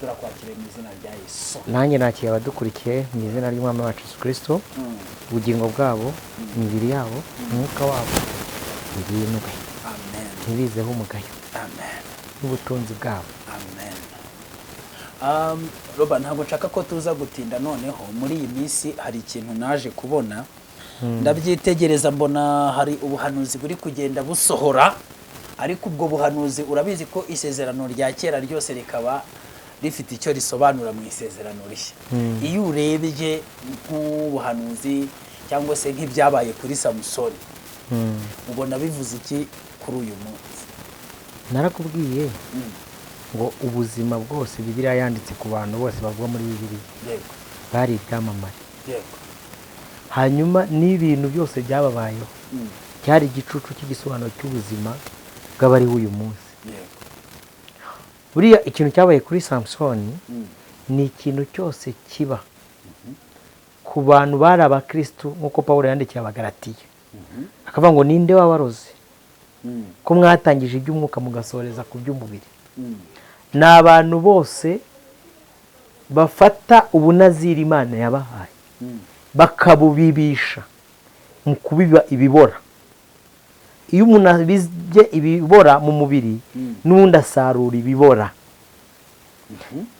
turakwakire mu izina rya Yesu. Nanjye nakiye abadukurikiye mu izina ry'Umwami wacu Yesu Kristo. Ubugingo bwabo, imibiri yabo, umwuka wabo birindwe. Amen. Ntibizeho umugayo. Amen. N'ubutunzi bwabo. Amen. Roba, ntabwo nshaka ko tuza gutinda, noneho muri iyi minsi hari ikintu naje kubona. Ndabyitegereza mbona hari ubuhanuzi buri kugenda busohora, ariko ubwo buhanuzi urabizi ko isezerano rya kera ryose rikaba rifite icyo risobanura mu isezerano rishya. Iyo urebye nk'ubuhanuzi cyangwa se nk'ibyabaye kuri Samusoni, ubona bivuze iki kuri uyu munsi? Narakubwiye ngo ubuzima bwose Bibiliya yanditse ku bantu bose bavuga muri Bibiliya. Yego. Bari ibyamamare. Yego. Hanyuma n'ibintu byose byababayeho cyari igicucu cy'igisobanuro cy'ubuzima bw'abariho uyu munsi. Yego. Buriya ikintu cyabaye kuri Samusoni ni ikintu cyose kiba ku bantu bari abakristo, nk'uko Pawulo yandikiye Abagalatiya akavuga ngo ninde wabaroze ko mwatangije iby'umwuka mugasoreza ku by'umubiri. Ni abantu bose bafata ubunaziri Imana yabahaye bakabubibisha mu kubiba ibibora. Iyo umuntu abibye ibibora mu mubiri n'undi asarura ibibora.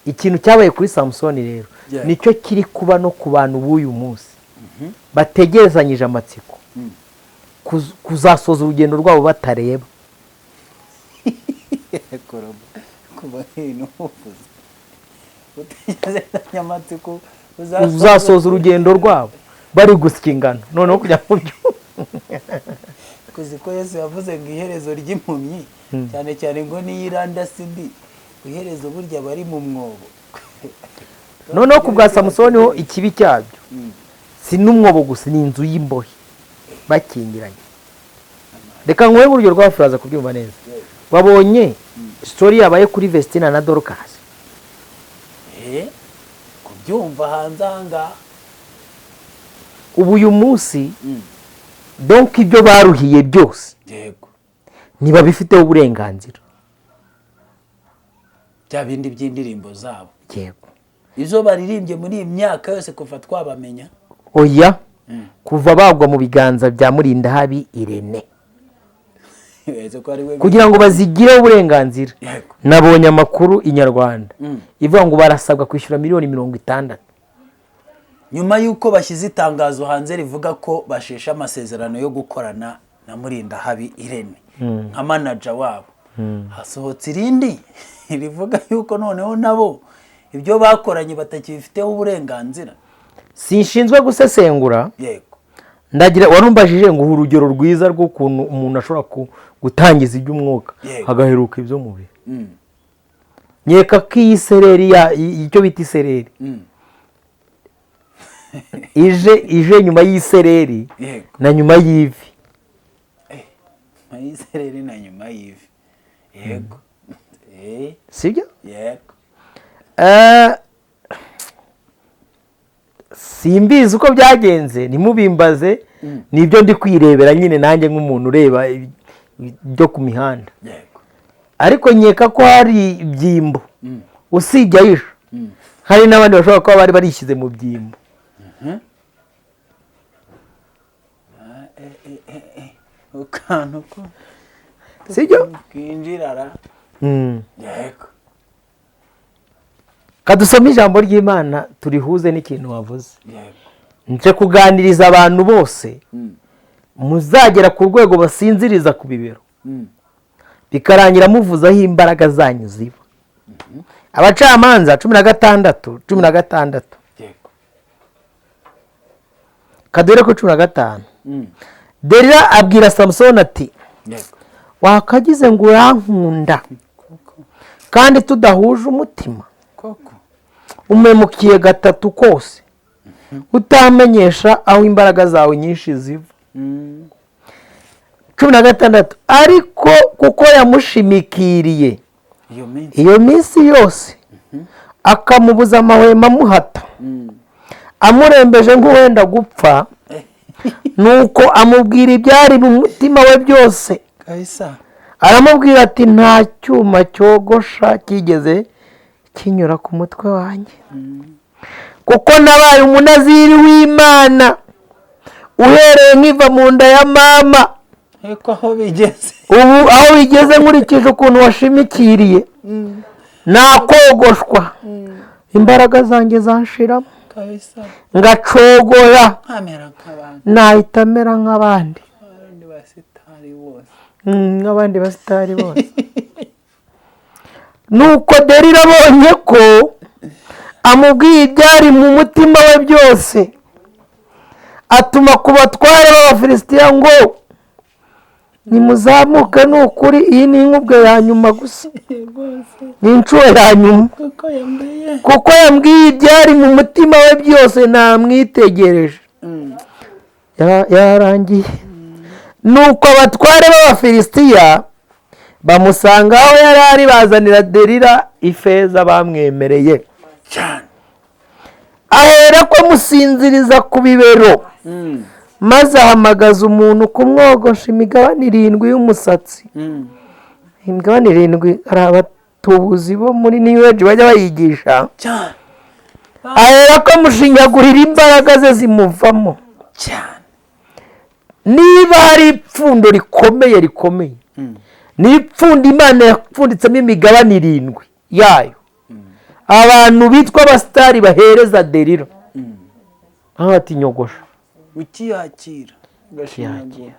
Ikintu cyabaye kuri Samusoni rero nicyo kiri kuba no ku bantu b'uyu munsi bategerezanyije amatsiko kuzasoza urugendo rwabo batareba. Uzasoza urugendo rwabo bari gusya ingano noneho kujya mu byo. Kuzi ko Yesu yavuze ngo iherezo ry'impumyi cyane cyane ngo niyiranda sindi iherezo burya bari mu mwobo. Noneho ku bwa Samusoni ho ikibi cyabyo si n'umwobo gusa, ni inzu y'imbohe bakingiranye. Reka nkwe mu rugero rw'abafuraza kubyumva neza. Wabonye story yabaye kuri Vestina na Dorcas? Kubyumva hanze hanga. Ubu uyu munsi donc ibyo baruhiye byose Yego. niba bifiteho uburenganzira. Bya bindi by'indirimbo zabo. Yego. Izo baririmbye muri iyi myaka yose kuva twabamenya. Oya. Kuva bagwa mu biganza bya Murindahabi Irene. Kugira ngo bazigire uburenganzira. Nabonye amakuru Inyarwanda ivuga ngo barasabwa kwishyura miliyoni 60. Nyuma yuko bashyize itangazo hanze rivuga ko bashesha amasezerano yo gukorana na Murindahabi Irene nka manager wabo. Hasohotse irindi rivuga yuko noneho nabo ibyo bakoranye batakibifiteho uburenganzira. Sinshinzwe gusesengura. Yego. Ndagira warumbajije ngo urugero rwiza rwo kuntu umuntu ashobora gutangiza iby'umwuka hagaheruka ibyo mubiri. Nyeka ko iyi sereri icyo bita isereri ije nyuma y'isereri na nyuma y'ivi. Isereri na nyuma y'ivi. Yego. Sibyo? Yego. Simbizi uko byagenze, nimubimbaze, nibyo ndi kwirebera nyine nanjye nk'umuntu ureba byo ku mihanda. Yego. ariko nkeka ko hari ibyimbo usijya yisha hari n'abandi bashobora kuba bari barishyize mu byimbo. ukantu ko sijyo kwinjirara yego. Kadusome ijambo ry'Imana turihuze n'ikintu wavuze. Yego. Nje kuganiriza abantu bose muzagera ku rwego basinziriza ku bibero bikarangira muvuzaho imbaraga zanyu ziba. Abacamanza 16 Yego. kadore ko 15 Delila abwira Samson ati Yego. wakagize ngo urankunda kandi tudahuje umutima Koko. umemukiye gatatu kose utamenyesha aho imbaraga zawe nyinshi ziva. 16 ariko kuko yamushimikiriye iyo minsi yose akamubuza amahwema muhata amurembeje nk'uwenda gupfa nuko amubwira ibyari mu mutima we byose. Kaisa. Aramubwira ati nta cyuma cyogosha kigeze kinyura ku mutwe wanjye kuko nabaye umunaziri w'Imana uhereye nkiva mu nda ya mama. Eko aho bigeze. Ubu aho bigeze nkurikije ukuntu washimikiriye nakogoshwa imbaraga zanjye zanshiramo Kabisa. ngacogora Kamera nk'abantu. nahita mera nk'abandi Abandi basitari bose. nk'abandi basitari bose. Nuko Delila abonye ko amubwiye ibyari mu mutima we byose, atuma ku batware b'Abafilisitiya ngo nimuzamuke, ni ukuri iyi ni inkubwe ya nyuma gusa, ni inshuro ya nyuma, kuko yambwiye ibyari mu mutima we byose namwitegereje. Yarangiye. Nuko abatware b'Abafilisitiya bamusanga aho yari ari, bazanira Delila ifeza bamwemereye, ahera ko amusinziriza ku bibero, maze ahamagaza umuntu kumwogosha imigabane 7 y'umusatsi. Imigabane 7 hari abatubuzi bo muri New Age bajya bayigisha. Ahera ko amushinyagurira imbaraga ze zimuvamo. Niba hari ipfundo rikomeye ni ipfundo Imana yapfunditsemo imigabane 7 yayo, abantu bitwa abasitari bahereza Delila aho ati nyogosha ukiyakira gashinyagura.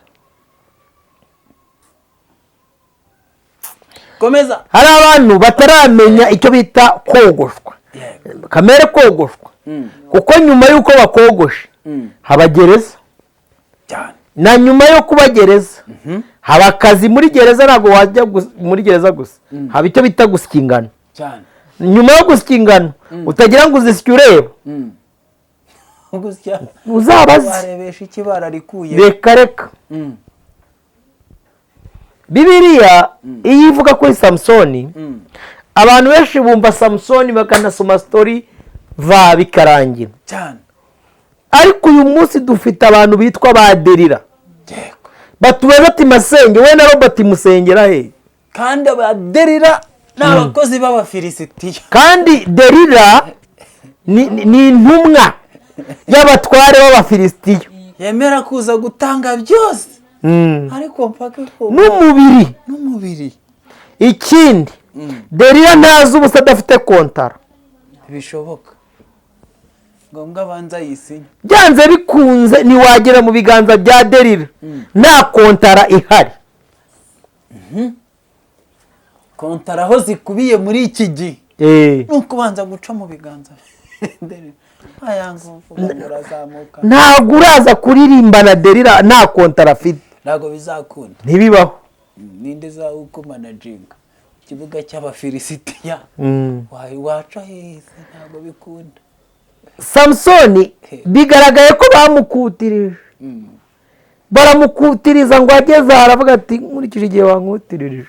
Komeza. Hari abantu bataramenya icyo bita kogoshwa, kamere kogoshwa, kuko nyuma y'uko bakogoshe haba gereza, na nyuma yo kuba gereza haba akazi muri gereza. Ntabwo wajya muri gereza gusa, haba icyo bita gusya ingano. Nyuma yo gusya ingano utagira ngo uzisye ureba, uzabaze warebesha ikibara rikuye. reka Bibiliya iyo ivuga kuri Samusoni, abantu benshi bumva Samusoni bakanasoma story bikarangira, ariko uyu munsi dufite abantu bitwa ba Delila batubaza ati Masenge, we na Robert musengera he? Kandi aba Delila n'abakozi b'Abafilisitiya, kandi Delila ni intumwa y'abatware b'Abafilisitiya, yemera kuza gutanga byose, ariko mpaka n'umubiri. Ikindi Delila ntazi ubusa adafite kontara, bishoboka ngombwa abanza yisinye. byanze bikunze ntiwagera mu biganza bya Delila nta kontara ihari. Kontara aho zikubiye muri iki gihe nuko ubanza guca mu biganza. Ntabwo uraza kuririmba na Delila nta kontara afite, ntabwo bizakunda, ntibibaho. ninde zawukumanaginga ikibuga cy'Abafilisitiya waca heza, ntabwo bikunda. Samusoni bigaragaye ko bamukutirije, baramukutiriza ngo ageze aha aravuga ati nkurikije igihe wankutirije.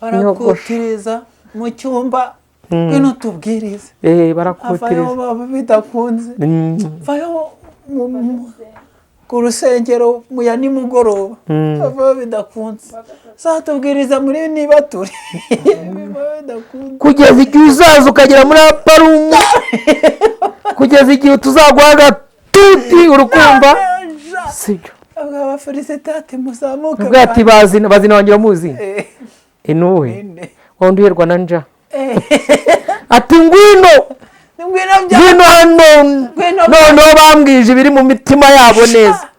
Barakutiriza mu cyumba ngwino tubwirize. Barakutiriza avayo bidakunze, vayo ku rusengero mu ya nimugoroba, avayo bidakunze, zatubwiriza muri niba turi kugeza igihe uzaza ukagera muri Aparumu, kugeza igihe tuzaguha agatuti urukumva. Sibyo Abafilisitiya ati muzamuke, ubwo ati bazina wangira muzi inuwe wundi uherwa na nja, ati ngwino hano, noneho bambwije ibiri mu mitima yabo neza.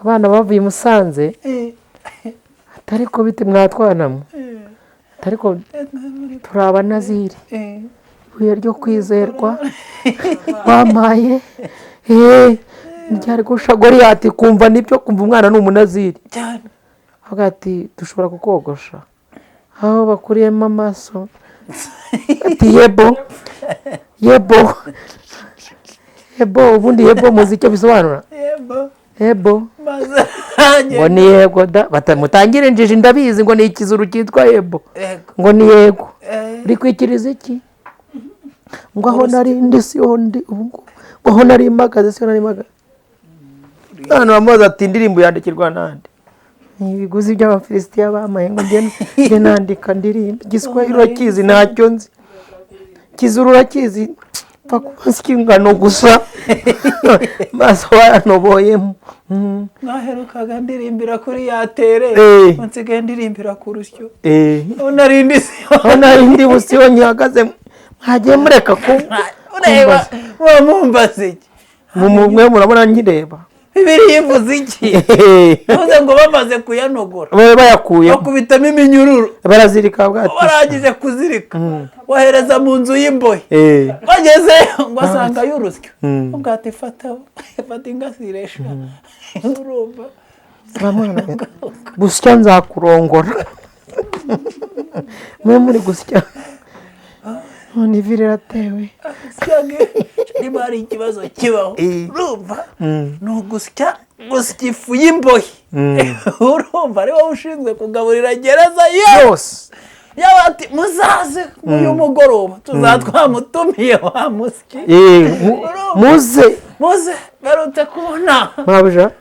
Abana bavuye i Musanze atari ko bite mwatwanamo, atari ko turi abanaziri, ibuye ryo kwizerwa wampaye ryari gusha Goliyati, kumva nibyo, kumva umwana ni umunaziri. Avuga ati dushobora kukogosha aho bakuriyemo amaso, ati yebo, ubundi yebo muzi icyo bisobanura? Yebo ngo ni yego da, batamutangire injiji ndabizi ngo ni ikizuru cyitwa yebo, ngo ni yego. Uri kwikiriza iki? ngo aho nari ndi siho ndi ubu ngo aho nari mpagaze siho nari mpagaze. Hano bamubaza ati indirimbo yandikirwa nande? ibiguzi by'abafilisitiya bamaye ngo njye nandika ndirimba igiswahili urakizi ntacyo nzi kizuru urakizi pfa kuba ingano gusa maso waranoboyemo naherukaga ndirimbira kuri yatere nsigaye ndirimbira ku rusyo narindi busiyo nyihagaze mwagiye mureka ureba wamumbaza iki mwe murabona nkireba Bibiliya ivuze iki uvuze ngo bamaze kuyanogora bayakuye bakubitamo iminyururu barazirika bwati barangije kuzirika wahereza mu nzu y'imbohe bageze ngo asanga y'urusyo ubwati fata ingasiresha urumva gusya nzakurongora mwe muri gusya none ivire ratewe niba hari ikibazo kibaho urumva ni ugusya ifu y'imbohe urumva ari wowe ushinzwe kugaburira gereza yose yabati muzaze uyu mugoroba tuzatwamutumiye wa musyi muze barute kubona mabuja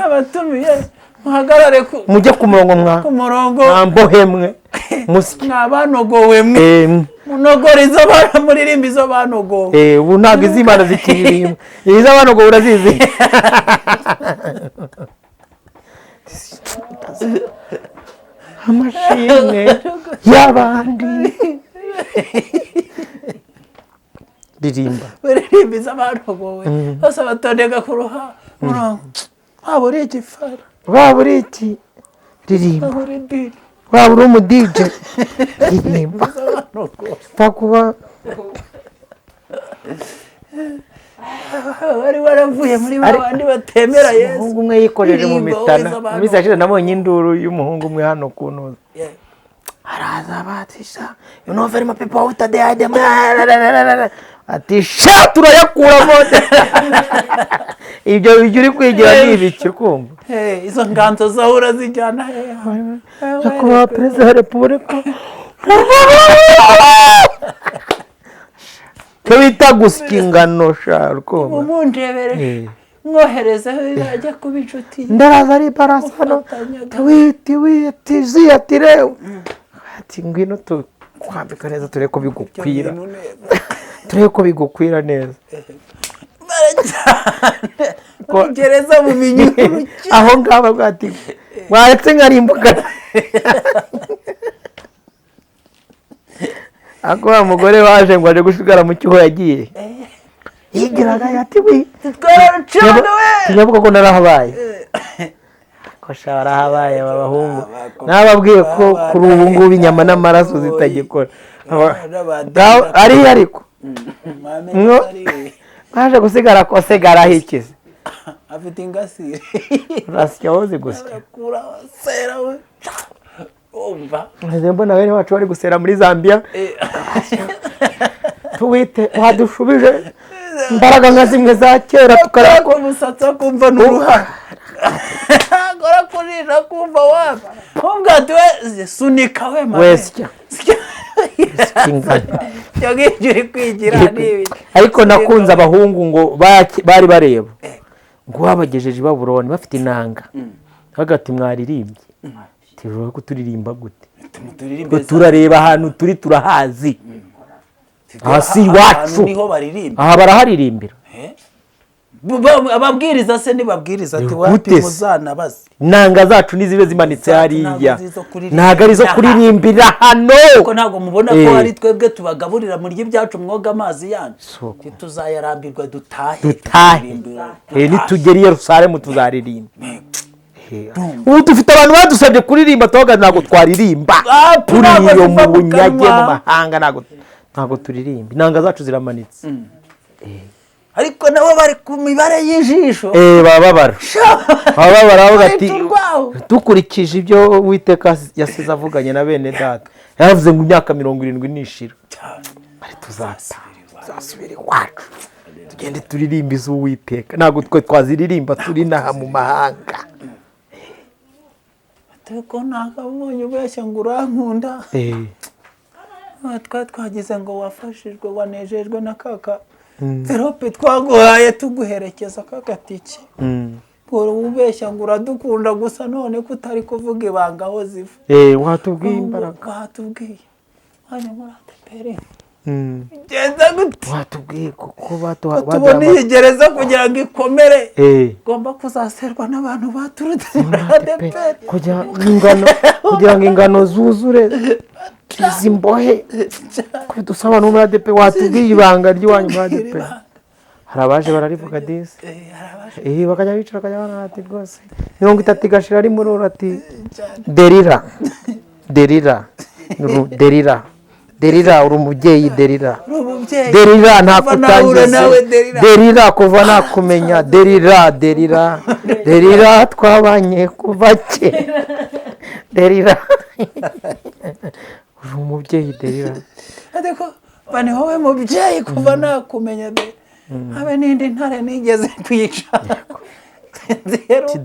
abatumiye muhagarare mujye ku murongo mbohemwe musyi nabanogowe mwe munogora izo muririmba izo banogowe ubu ntabwo iz'Imana zikiririmba iz'abanogowe urazizi amashimwe y'abandi ririmba iz'abanogowe bose batondeka ku murongo waba uri igifara waba uri iki ririmba waba uri umudije ririmba takuba wari waravuye muri babandi batemera Yesu umuhungu umwe yikojeje mu mitana iminsi yashize nabonye induru y'umuhungu umwe hano ku ntuza araza batisha you know very much people out there ati sha turayakuramo ibyo uri kwigira ni ibiki kumva izo nganzo zahura zijyana nyakubahwa perezida wa repubulika cyo bita gusya ingano sha rukumva umundebere mwoherezeho ajya kuba inshuti ndaraza ari barasano witi ziyatirewe ati ngwino tukwambika neza turebe ko bigukwira turebe ko bigukwira neza gereza mu minyururu aho ngaho bwati mwaretse nkarimbuka ako wa mugore waje ngo aje gusigara mu cyuho yagiye yigiraga ati tinyabuka ko narahabaye kosha warahabaye abahungu nababwiye ko kuri ubu ngubu inyama n'amaraso zitagikora ari ariko baje gusigara kosigara hikize afite ingasire urasya woze gusya umva mbona bene wacu bari gusera muri Zambia tuwite wadushubije imbaraga nka zimwe za kera tukarako umusatsi kumva n'uruhara gora kurira kumva wapi ubwati we sunika we mama wesya yagije kwigira nibi ariko nakunze abahungu ngo bari bareba ngo wabagejeje i Babuloni bafite inanga hagati mwaririmbye tiro ko turirimba gute turareba ahantu turi turahazi hasi iwacu niho baririmba aha baraharirimbira ababwiriza se nibabwiriza ati wapi muzanabaze nanga zacu nizibe zimanitse hariya ntago ari zo kuririmbira hano ko ntago mubona ko ari twebwe tubagaburira muri ibyacu mwoga amazi yanyu tuzayarambirwa dutahe nitugera i Yerusalemu tuzaririmba ubu dufite abantu badusabye kuririmba tuvuga ntago twaririmba turi iyo mu bunyage mu mahanga ntago turirimba inanga zacu ziramanitse ariko nabo bari ku mibare y'ijisho bababara bavuga ati dukurikije ibyo Uwiteka yasize avuganye na bene data yavuze ngo imyaka 70 nishira bari tuzasubira iwacu tugende turirimba iz'Uwiteka ntabwo twe twaziririmba turi naha mu mahanga ateko nakabonye ubeshya ngo urankunda twagize ngo wafashijwe wanejejwe na kaka Verope twaguhaye tuguherekeza kagatiki ngo ubeshya ngo uradukunda gusa none ko utari kuvuga ibanga aho ziva watubwiye imbaraga watubwiye hano muri ADEPR genza gute watubwiye kuko tubona iyi gereza kugira ngo ikomere igomba kuzaserwa n'abantu baturutse muri ADEPR kugira ngo ingano zuzure izi mbohe dusaba no muri ADEPR watubwiye ibanga ry'iwanyu muri ADEPR hari abaje bararivuga disi bakajya bicara bakajya bana ati rwose 30 igashira ari muri ati Derira uri umubyeyi Derira nta kutangiza Derira kuva nakumenya Derira twabanye kuva kera Derira uri umubyeyi Derira ariko bane wowe mubyeyi kuva nakumenya habe n'indi ntare nigeze kwica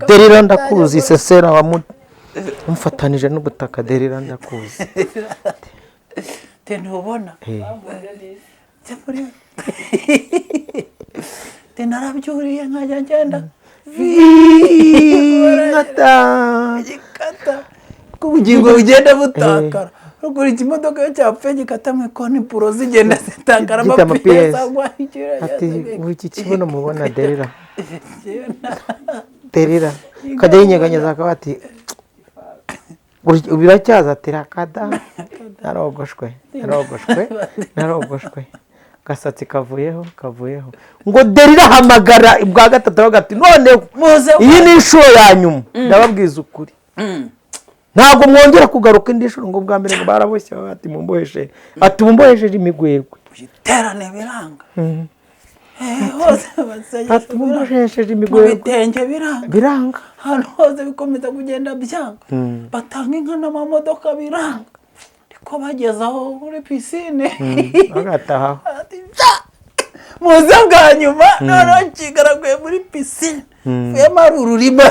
Derira ndakuzi sesera wamfatanije n'ubutaka Derira ndakuzi ntubona narabyuriye nkajya ngenda gikata ubugingo bugenda butakara rugura ikimodoka iyo cyapfuye gikata mu ikoni puro zigenda zitakara amapiyesi agwa ati iki kibuno mubona Derira kajya yinyeganyeza akaba ati biracyaza tirakada narogoshwe gasatsi kavuyeho ngo Derira hamagara ibwa gatatu bagati none iyi ni inshuro ya nyuma ndababwiza ukuri ntabwo mwongera kugaruka indi nshuro ngo bwa mbere ngo baraboshye ati mumboheshe imigwegwe iterane biranga hose ati mumboheshe imigwegwe bitenge biranga hano hose bikomeza kugenda byanga batanga inka n'amamodoka biranga ko bageze aho muri pisine bagataha muze bwa nyuma noneho kigaraguye muri pisine fuyemo ari ururima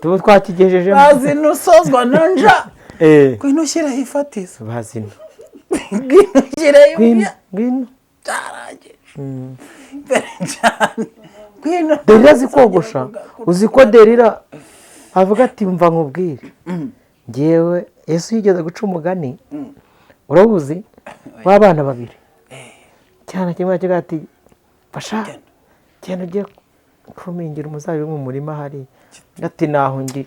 tuba twakigejeje bazina usozwa na nja ngwino ushyireho ifatizo bazina ngwino ushyireho ngwino cyarangije mbere cyane ngwino Derira zikogosha uzi ko Derira avuga ati mva nkubwire ngewe Yesu yigeze guca umugani urabuzi w'abana babiri cyane kimwe kigira ati fasha cyane ugiye kumingira umuzabibu mu murima hari ati naho ngiye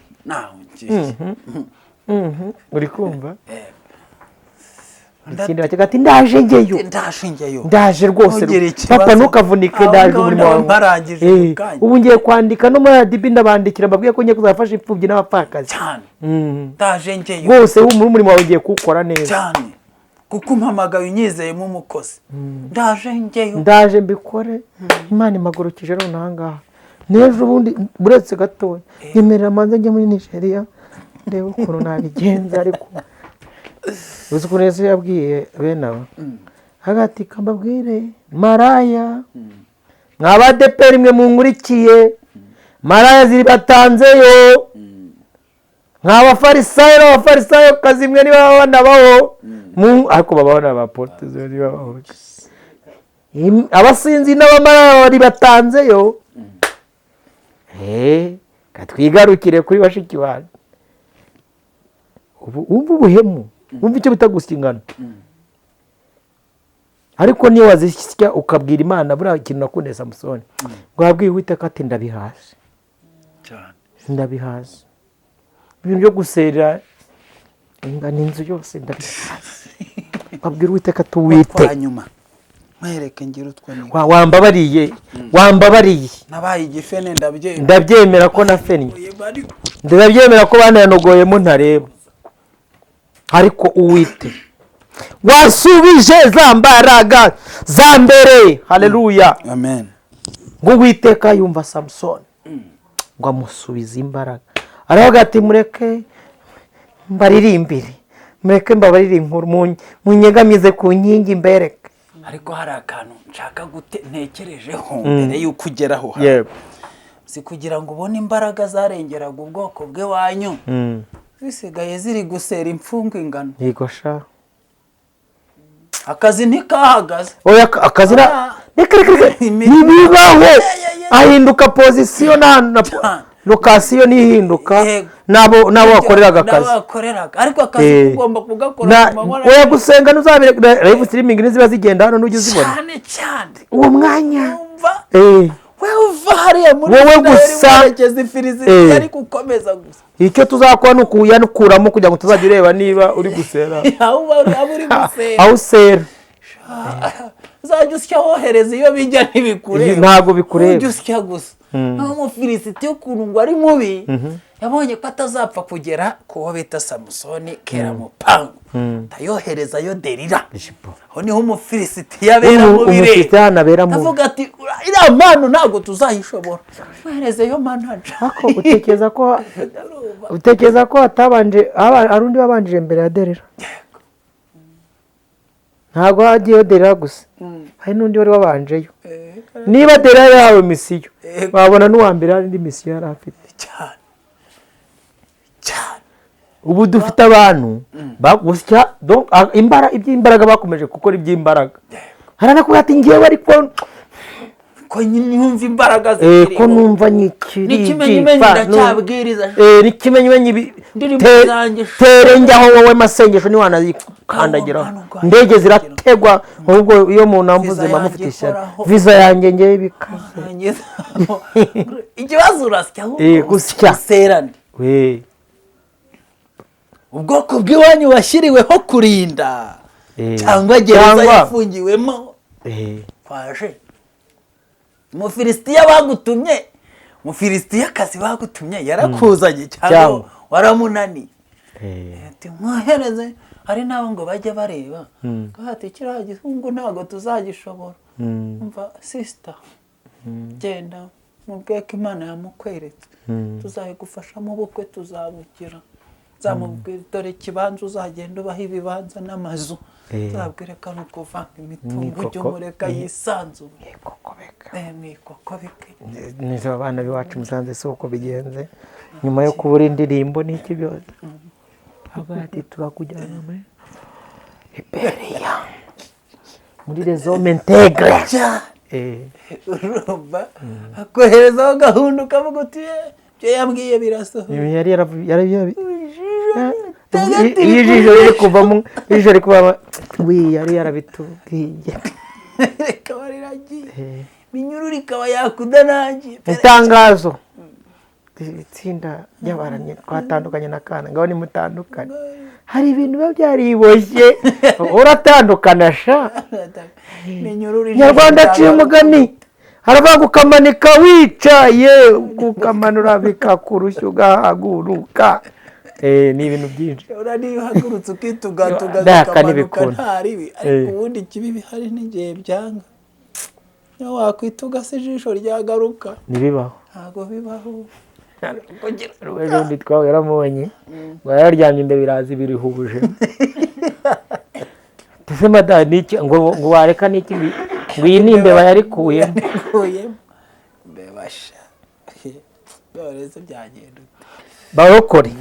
uri kumva ikindi bakiga ati ndaje rwose papa ntukavunike ndaje umurimo wawe ubu ngiye kwandika no muri ADB ndabandikira mbabwiye ko ngiye kuzafasha imfubyi n'abapfakazi ndaje ngeyo rwose umurimo wawe ugiye kuwukora neza cyane kuko umpamagaye unyizeyemo umukozi ndaje mbikore Imana imagurukije rero nangaha n'ejo bundi buretse gatoya nyemerera manze njye muri Nigeria ndebe ukuntu nabigenza ariko uzi ukuntu Yesu yabwiye bene aba hagati kambabwire maraya mwaba ADEPR imwe munkurikiye maraya ziri batanzeyo nk'abafarisayo kazi imwe niba babona baho ariko babona abaportizo niba baho abasinzi n'abamaraya bari batanzeyo katwigarukire kuri bashiki bacu umva ubuhemu umva icyo bita gusya ingano ariko niyo wazisya ukabwira Imana buriya ikintu nakunde Samusoni ngo wabwiye Uwiteka ati ndabihaze ibintu byo guserera ingano inzu yose ndabihaze ukabwira Uwiteka ati Uwiteka mwereke ngira utwo ni wambabariye nabaye igifene ndabyemera ko nafennye ndabyemera ko bananogoyemo ntareba ariko Uwiteka wasubije za mbaraga za mbere haleluya amen ngo Uwiteka yumva Samusoni ngo amusubize imbaraga aravuga ati mureke mbaririmbire mureke mbabarire inkuru munyegamize ku nkingi mbereke ariko hari akantu nshaka ntekerejeho mbere y'uko ugeraho si kugira ngo ubone imbaraga zarengeraga ubwoko bwe wanyu zisigaye ziri gusera imfungu ingano yego sha akazi ntikahagaze oya akazi ntibibaho ahinduka pozisiyo na lokasiyo ntihinduka n'abo wakoreraga akazi ariko akazi ugomba kugakora wowe gusenga ntuzabire live streaming ntiziba zigenda hano n'ujya uzibona cyane uwo mwanya wowe uva hariya muri wowe gusa ifirizi ariko ukomeza gusa icyo tuzakora ni ukuyanukuramo kugira ngo tuzajya ureba niba uri gusera aho usera uzajya usya wohereza iyo bijya ntibikureba ntabwo bikureba ujya usya gusa aho umufilisiti y'ukuntu ngo ari mubi yabonye ko atazapfa kugera ku wo bita Samusoni kera mu pangu ndayohereza yo Delila aho niho umufilisiti yabera mubire avuga ati iriya mpano ntabwo tuzayishobora wohereze yo manager ako utekereza ko hatabanje arundi babanjije mbere ya Delila ntabwo hagiyeyo Delila gusa hari n'undi wari wabanjeyo niba Delila yahawe misiyo wabona n'uwa mbere hari indi misiyo yari afite cyane ubu dufite abantu bagusya iby'imbaraga bakomeje gukora iby'imbaraga haranakubwira ati ngewe ariko ko nyumva imbaraga zikiri ko numva n'ikimenyimenyi ndacyabwiriza n'ikimenyimenyi tere njyaho wowe masengesho niwanayikandagiraho indege zirategwa ahubwo iyo umuntu amvuze mamufite ishyaka visa yanjye ngewe bikaze ikibazo urasya gusya serane ubwoko bw'iwanyu washyiriweho kurinda cyangwa gereza yafungiwemo kwaje umufilisitiya bagutumye umufilisitiyakazi bagutumye yarakuzanye cyangwa waramunaniye ati mwohereze hari n'abo ngo bajye bareba ati kiriya gihugu ntabwo tuzagishobora umva sisita genda mubwiye ko Imana yamukweretse tuzayigufasha mu bukwe tuzabugira zamubwira dore ikibanza uzagenda ubaho ibibanza n'amazu uzabwire ko ari ukuvanga imitungo ujye umureka yisanzuye mwikokobeke nizo abana b'iwacu musanze si uko bigenze nyuma yo kubura indirimbo n'iki byose hagati turakujyana muri Liberia muri rezome integre urumva akoherezaho gahunda ukavuga uti ibyo yambwiye birasohoye ijisho riri kuvamo ijisho riri kuvamo yari yarabitubwiye rikaba riragiye iminyururu ikaba yakudanangiye itangazo itsinda ry'abaranye twatandukanye n'akana ngaho nimutandukane hari ibintu biba byariboshye uratandukana sha Nyarwanda aciye umugani haravuga ukamanika wicaye kukamanura bikakurushya ugahaguruka ni ibintu byinshi uraniyo uhagurutse ukitugatugaza ukamanuka nta ribi ariko ubundi ikibi bihari n'igihe byanga niyo wakwituga se ijisho ryagaruka ntibibaho ntabwo bibaho ejo ndi twawe yaramubonye ngo yararyamye imbere birazi birihubuje ese madani n'iki ngo wareka n'iki ngo iyi ni imbeba yarikuyemo mbebasha boreze byagenda barokore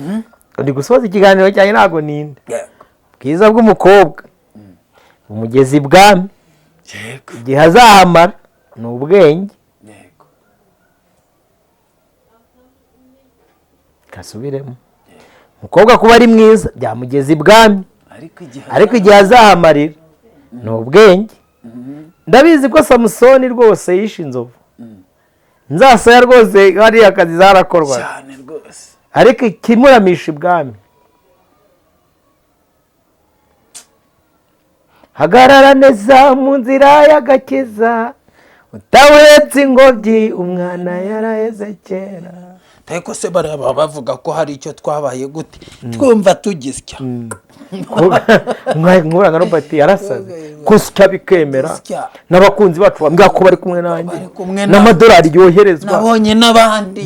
ndi gusoza ikiganiro cyanjye ntabwo ninde bwiza bw'umukobwa umugezi ibwami igihe azahamara ni ubwenge kasubiremo umukobwa kuba ari mwiza byamugeza ibwami ariko igihe azahamarira ni ubwenge ndabizi ko Samusoni rwose yishe inzovu nzasaya rwose hariya akazi zarakorwa cyane rwose ariko ikimuramisha ibwami hagarara neza mu nzira y'agakiza utawuretse ingobyi umwana yaraheze kera ariko se baraba bavuga ko hari icyo twabaye gute twumva tugisya nkura nka Robert yarasaze kusya bikemera n'abakunzi bacu bambwira ko bari kumwe nanjye n'amadolari yoherezwa nabonye n'abandi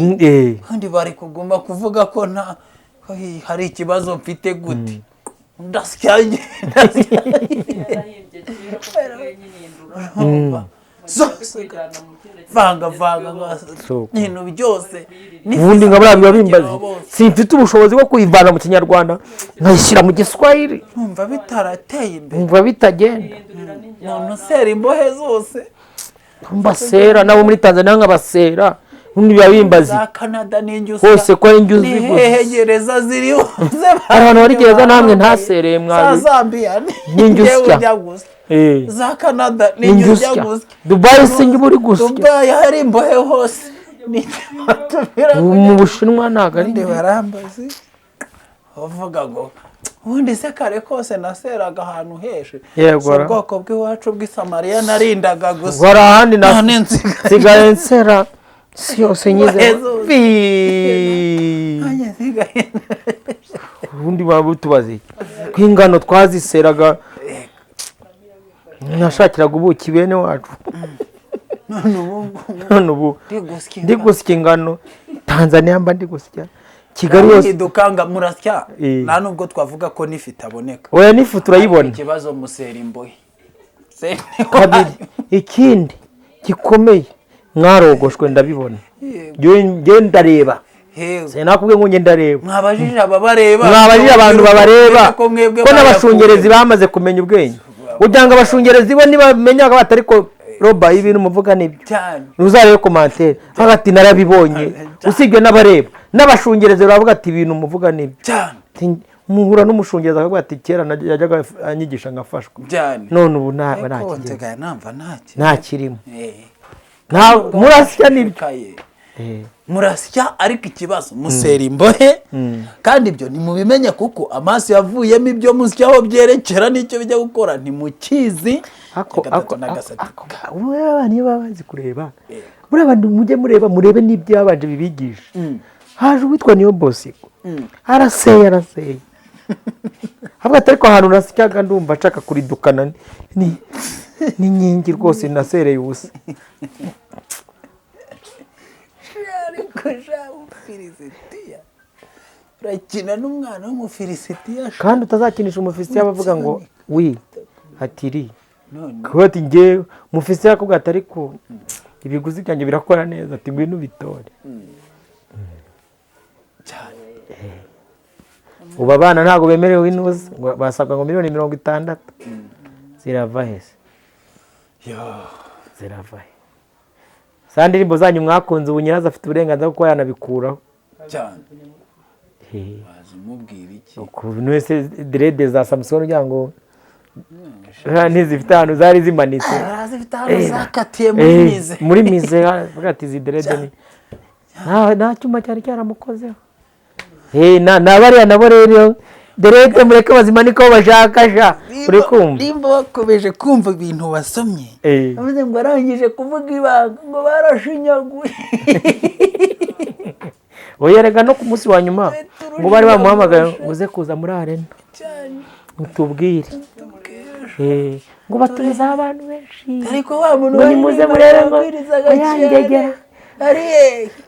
kandi bari kugomba kuvuga ko hari ikibazo mfite gute ndasyaye vanga ibintu byose ubundi nka buriya biba bimbaze simfite ubushobozi bwo kuyivana mu kinyarwanda nkayishyira mu giswahili numva bitarateye imbere numva bitagenda umuntu usera imbohe zose mbasera nabo muri Tanzania nk'abasera undi babimbazi za Canada n'injyu hose ko injyu hegereza ziriho abantu bari gereza namwe ntasereye mwabi za Zambia n'injyu za Canada n'injyu Dubai sinjye buri gusya Dubai hari imbohe hose mu Bushinwa ntago ari barambazi uvuga ngo ubundi se kare kose naseraga ahantu heshe ubwoko bw'iwacu bw'isamariya narindaga gusa gora ahandi nsigaye nsera si yose nyize ubundi baba tubazi kw'ingano twaziseraga nashakiraga ubuki bene wacu none ubu ndi gusya ingano Tanzania mba ndi gusya Kigali yose dukanga murasya nta nubwo twavuga ko nifite aboneka oya nifu turayibona ikibazo musera imbohe kabiri ikindi gikomeye mwarogoshwe ndabibona nge ndareba nakubwiye ngo nge ndareba mwabajije ababareba mwabajije abantu babareba ko n'abashungerezi bamaze kumenya ubwenge kugira ngo abashungerezi bo nibamenya ko batari ko roba ibintu muvuga nibyo uzarebe commentaire hagati narabibonye usibye n'abareba n'abashungerezi baravuga ati ibintu muvuga nibyo muhura n'umushungereza akavuga ati kera yajyaga anyigisha ngafashwa none ubu nta kirimo murasya nibyo murasya ariko ikibazo musera imbohe kandi ibyo ntimubimenye kuko amaso yavuyemo ibyo musyaho byerekera n'icyo bijya gukora ntimukizi niyo baba bazi kureba buriya abantu mujye murebe n'ibyo babanje bibigisha haje uwitwa niyo Bosiko araseye avuga ati ariko ahantu nasyaga ndumva nshaka kuridukana n'inkingi rwose nasereye ubusa urakina n'umwana w'umufilisitiya kandi utazakinisha umufilisitiya bavuga ngo wi atiri kuba ati ngewe umufilisitiya akubwira ati ariko ibiguzi byanjye birakora neza ati ngwino ubitore ubu abana ntabwo bemerewe inuza basabwa ngo 60,000,000 zirava hese zirava he za ndirimbo zanyu mwakunze ubu nyirazo afite uburenganzira bwo kuba yanabikuraho cyane bazimubwira iki ukuntu wese dread za Samsung kugira ngo ntizifite ahantu zari zimanitse zifite ahantu zakatiye muri mize bagati izi dread ni nta cyuma cyari cyaramukozeho nabariya nabo rero derete mureke bazimanikaho bashakasha uri kumva nimba bakomeje kumva ibintu wasomye bavuze ngo arangije kuvuga ibanga ngo barashinyaguye oya rega no ku munsi wa nyuma ngo bari bamuhamagaye uze kuza muri arena utubwire ngo batumiza abantu benshi ariko wa muntu ni muze murebe ngo yangegera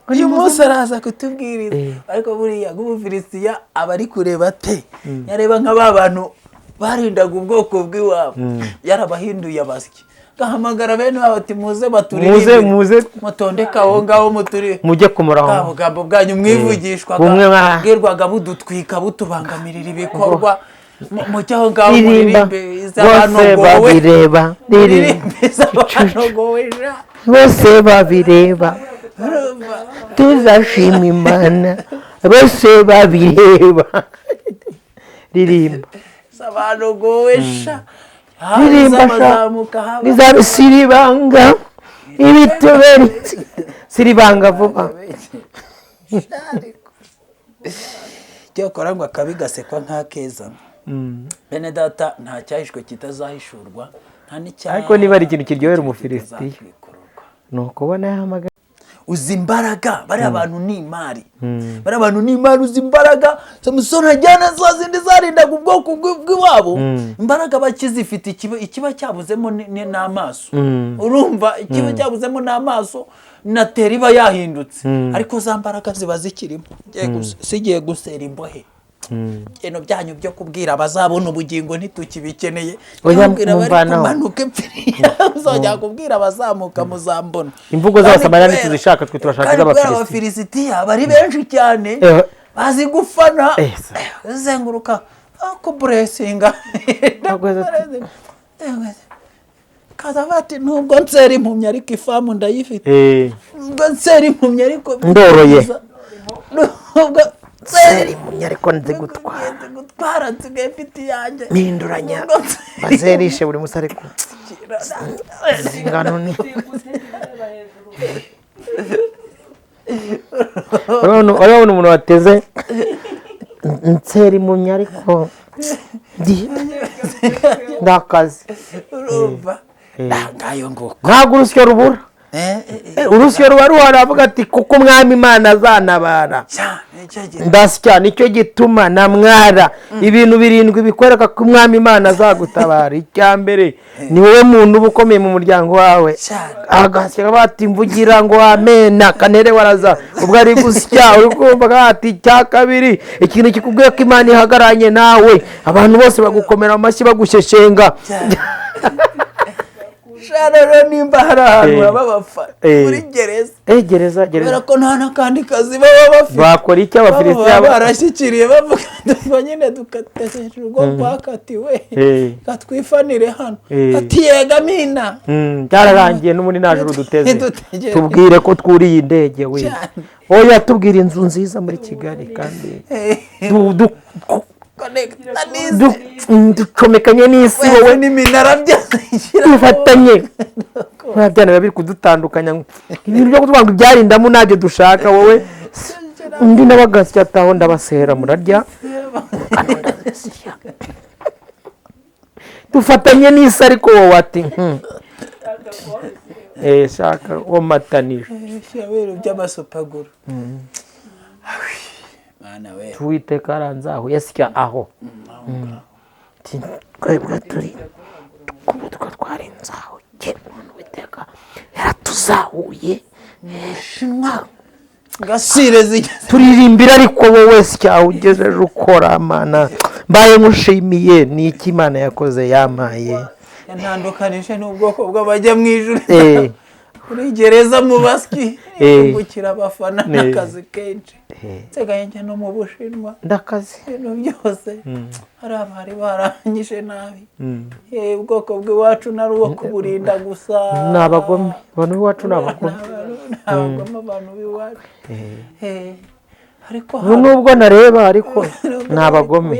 uyu munsi araza kutubwiriza ariko buriya nk'umufilisitiya aba ari kureba te yareba nk'aba bantu barindaga ubwoko bw'iwabo yarabahinduye abasyi gahamagara bene babo ati muze baturirimbe muze mutondeka aho ngaho muturi mujye kumuraho ubwambo bwanyu mwivugishwaga bwirwaga budutwika butubangamirira ibikorwa mujye aho ngaho muririmbe iz'abanogowe bose babireba tuzashima Imana bose babireba ririmba s'abanogowe ririmba bizabisiribanga ibituberetse siribanga vuba cyokora ngo akabi gasekwa nk'akeza bene data nta cyahishwe kitazahishurwa nta n'icyaha ariko niba ari ikintu kiryohera umufilisitiya ni ukubona yahamagara uzi imbaraga bari abantu ni imari bari abantu ni imari uzi imbaraga Samusoni ajyana za zindi zarindaga ubwoko bw'iwabo imbaraga bakizifite ikiba cyabuzemo n'amaso urumva ikiba cyabuzemo n'amaso natera iba yahindutse ariko za mbaraga ziba zikirimo sigiye gusera imbohe ibintu byanyu byo kubwira abazabona ubugingo ntitukibikeneye kubwira bari kumanuka epfiriya uzajya kubwira abazamuka muzambona imvugo z'abasamariya ntituzishaka twe turashaka z'abafilisitiya bari benshi cyane bazi gufana zenguruka ku buresinga kaza bati nubwo nsera impumyi ariko ifamu ndayifite nubwo nsera impumyi ariko ndoroye nubwo nsera impumyi ariko nzi gutwara nsigaye mfite iyanjye mpinduranya bazerishe buri munsi ariko ingano ni urabona umuntu wateze nsera impumyi ariko ndakazi urumva ngayo nguko ntabwo urusyo rubura urusyo ruba ruhari avuga ati kuko umwami Imana azanabara ndasya nicyo gituma namwara ibintu 7 bikwereka ko umwami Imana azagutabara. Icya mbere ni wowe muntu uba ukomeye mu muryango wawe agasya bati mvugira ngo amen kanere waraza ubwo ari gusya uri kumva ati cya kabiri ikintu kikubwiye ko Imana ihagaranye nawe abantu bose bagukomera amashyi bagusheshenga shararo nimba hari ahantu babafata muri gereza gereza ko nta nakandi kazi baba bafite bakora iki abafilisitiya barashyikiriye bavuga ngo nyine dukatesheje urwo rwakatiwe katwifanire hano ati yegamina byararangiye n'ubundi nta juru duteze tubwire ko twuriye indege we oya tubwire inzu nziza muri Kigali kandi ducomekanye n'isi wowe n'iminara byose dufatanye nta byana biba biri kudutandukanya ibintu byo kuvuga ngo ibyarindamo ntabyo dushaka wowe undi n'abagasya ataho ndabasera murarya dufatanye n'isi ariko wowe ati shaka uwo matanije ibintu by'amasopaguru tuwiteka aranzaho yasya aho twebwe turi twarenzaho witeka yaratuzahuye gasire zigeze turirimbira ariko wowe sya ugejeje ukora Mana mbaye nkushimiye ni iki Imana yakoze yampaye yantandukanije n'ubwoko bw'abajya mu ijuru kuri gereza mu basyi gukira abafana n'akazi kenshi nsigaye njya no mu Bushinwa ndakazi ibintu byose hari abari barangije nabi ubwoko bw'iwacu nari uwo kuburinda gusa ni abagome abantu b'iwacu ni abagome abantu b'iwacu ariko nubwo nareba ariko ni abagome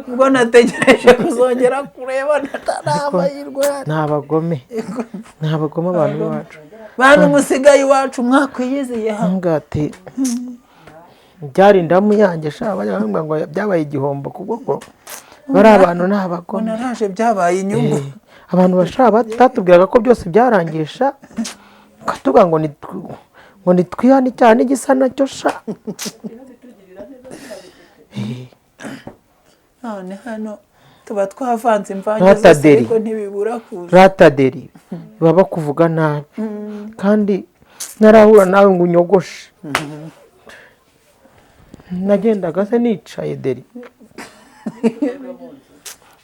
ubwo nategereje kuzongera kureba ntaramahirwe ni abagome abantu b'iwacu bantu musigaye iwacu mwakwiyiziye hano ngati byarindamu yanjye sha baravuga ngo byabaye igihombo kubwo ko bari abantu ni abagome naraje byabaye inyungu abantu bashaka batatubwiraga ko byose byarangisha katuga ngo nitwihane cyane igisa nacyo sha none hano tuba twavanze imvange zose ariko ntibibura kuza rataderi baba kuvuga nabi kandi narahura nawe ngo unyogoshe nagendaga se nicaye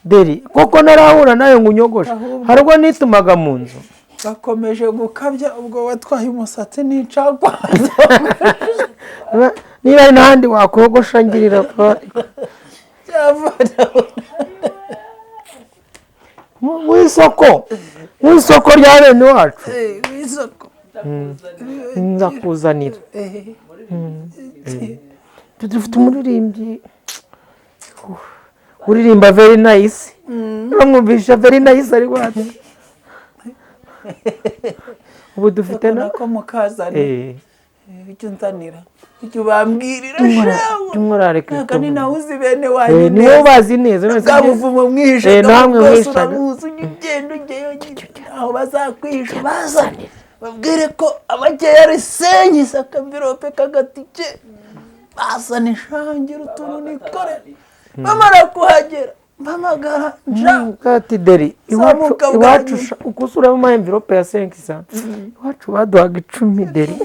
deri koko narahura nawe ngo unyogoshe hari ubwo nitumaga mu nzu bakomeje gukabya ubwo watwaye umusatsi n'icagwa niba ari n'ahandi wakogosha ngirira w'isoko rya bene wacu nzakuzanira dufite umuririmbyi uririmba very nice uramwumvisha very nice ari wacu ubu dufite nako mukazana icyo nzanira icyo bambwirira ntabwo ni nawe uzi bene wanyu niwo bazi neza bwabuvumo mwishe namwe mwishe ugenda ugeyo aho bazakwisha bazane babwire ko amakeya arisenyi sakamvirope kagatike basana ishangira utuntu nikore bamara kuhagera mpamagara kati deri iwacu ukusura mu envelope ya 500 iwacu baduhaga 10 deri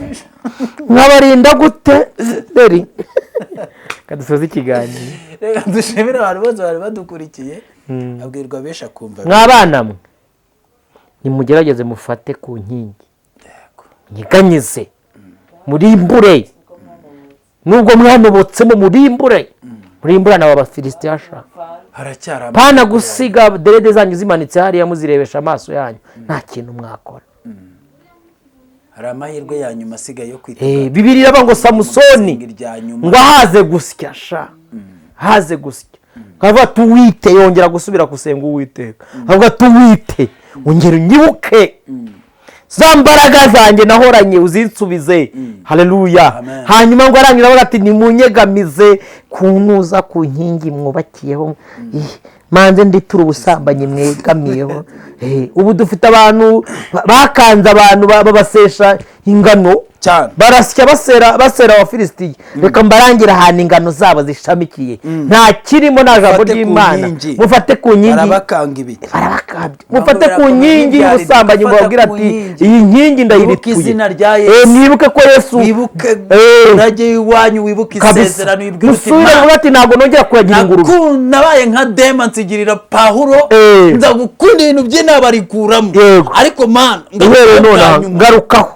nkabarinda gute deri kadusoza ikiganiro reka dushimira abantu bose bari badukurikiye abwirwa besha kumva mwabana mwe nimugerageze mufate ku nkingi nyiganyize murimbure nubwo mwanobotsemo murimbure na abafilisitiya haracyari pana gusiga derede zanyu zimanitse hariya muzirebesha amaso yanyu nta kintu mwakora. hari amahirwe ya nyuma asigaye yo kwitega. Bibiri iravuga ngo Samusoni ngo ahaze gusya sha haze gusya akavuga tuwite yongera gusubira gusenga Uwiteka akavuga tuwite ongera unyibuke za mbaraga zanjye nahoranye uzinsubize. Haleluya. Hanyuma ngo arangira avuga ati nimunyegamize kunuza ku nkingi mwubakiyeho manze nditura ubusambanyi mwegamiyeho. Ubu dufite abantu bakanze abantu babasesha ingano barasya basera Abafilisitiya. Reka mbarangira ahantu ingano zabo zishamikiye nta kirimo nta jambo ry'Imana. Mufate ku nkingi barabakanga ibiki mufate ku nkingi y'ubusambanyi mubabwira ati iyi nkingi ndayirituye. Mwibuke ko Yesu urajye iwanyu wibuke isezerano ibwira uti musubire ati ntabwo nongera kuyagira ingurube. Nabaye nka Dema nsigirira Pawulo nza gukunda ibintu bye nabarikuramo ariko man uhereye none ngarukaho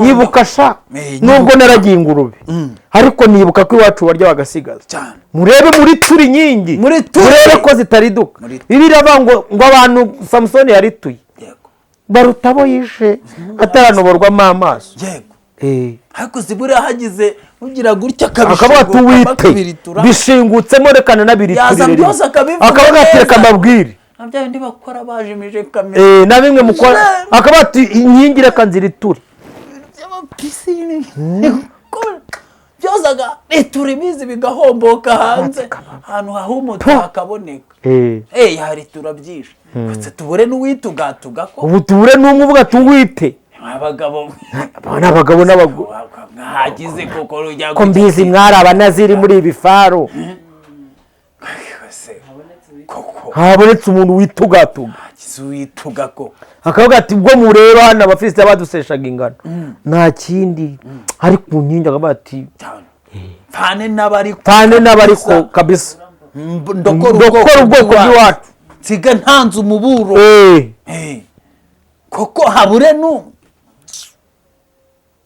nibuka sha nubwo naragiye ingurube ariko nibuka ko iwacu barya bagasigaza. Murebe muri turi nyingi murebe ko zitariduka. Bibiri avuga ngo abantu Samusoni yarituye baruta abo yishe ataranoborwamo amaso. ariko zibura hagize ugira gutya akavuga tuwite bishingutsemo rekana nabiriturire akavuga ati reka mbabwire nabyo ndi bakora bajimije kamera na bimwe mukora akavuga ati inkingi reka nziriture pisine byozaga riture bizi bigahomboka hanze ahantu hahumutse hakaboneka hari turabyishe ndetse tubure n'uwitugatuga ko ubu tubure n'umwe uvuga tuwite abagabo n'abagore hagize koko rujya ko mbizi mwari abanaziri muri ibifaro habonetse umuntu witugatuga wituga ko akavuga ati ubwo mureba hano Abafilisitiya baduseshaga ingano nta kindi ari ku nkingi akavuga ati pane n'abariko kabisa ndokora ubwoko bw'iwacu nsiga ntanze umuburo koko habure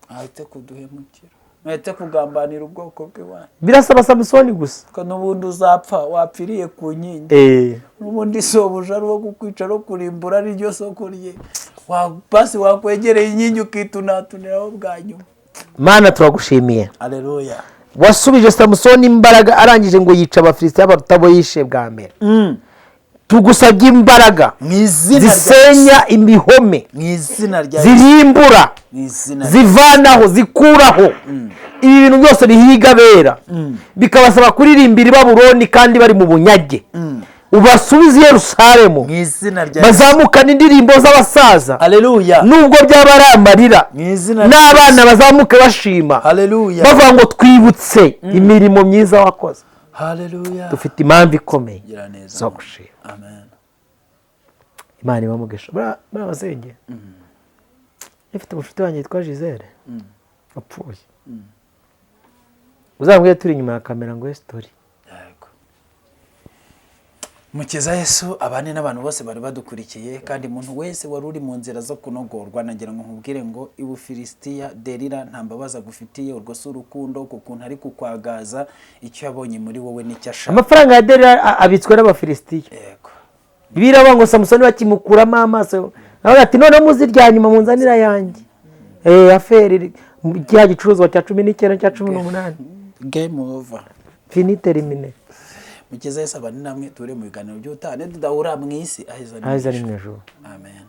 ahite kuduhemukira ahite kugambanira ubwoko bw'iwacu. Birasaba Samusoni gusa ko n'ubundi uzapfa wapfiriye ku nkingi n'ubundi sobuja ari wo kukwica no kurimbura ari ryo soko rye basi wakwegereye inkingi ukitunatuniraho bwa nyuma. Mana turagushimiye. Haleluya. Wasubije Samusoni imbaraga arangije ngo yica Abafilisitiya barutabo yishe bwa mbere. Tugusabye imbaraga zisenya imihome zirimbura zivanaho zikuraho ibi bintu byose bihiga bera bikabasaba kuririmbira i Babuloni kandi bari mu bunyage. Ubasubize i Yerusalemu bazamukana indirimbo z'abasaza nubwo byaba ari amarira n'abana bazamuke bashima bavuga ngo twibutse imirimo myiza wakoze. Dufite impamvu ikomeye zo gushima. Imana ibamugisha barabasenge. Ifite umushuti wanjye yitwa Gisele apfuye uzambwiye turi inyuma ya kamera ngo story Mukiza Yesu abane n'abantu bose bari badukurikiye kandi umuntu wese wari uri mu nzira zo kunogorwa nagira ngo nkubwire ngo Ubufilisitiya Delila ntambabaza gufitiye urwo urukundo kukuntu ari kukwagaza icyo yabonye muri wowe n'icyo ashaka. Amafaranga ya Delila abitswe n'Abafilisitiya. Biraba ngo Samusoni bakimukuramo amaso nawe ati none muzirya nyuma munzanira yanjye aferi cya gicuruzwa cya 19 cya 18 game over fini termine. Mukiza Yesu abane namwe ture mu biganiro by'utane tudahura mu isi aheza ari mu ijuru. Amen.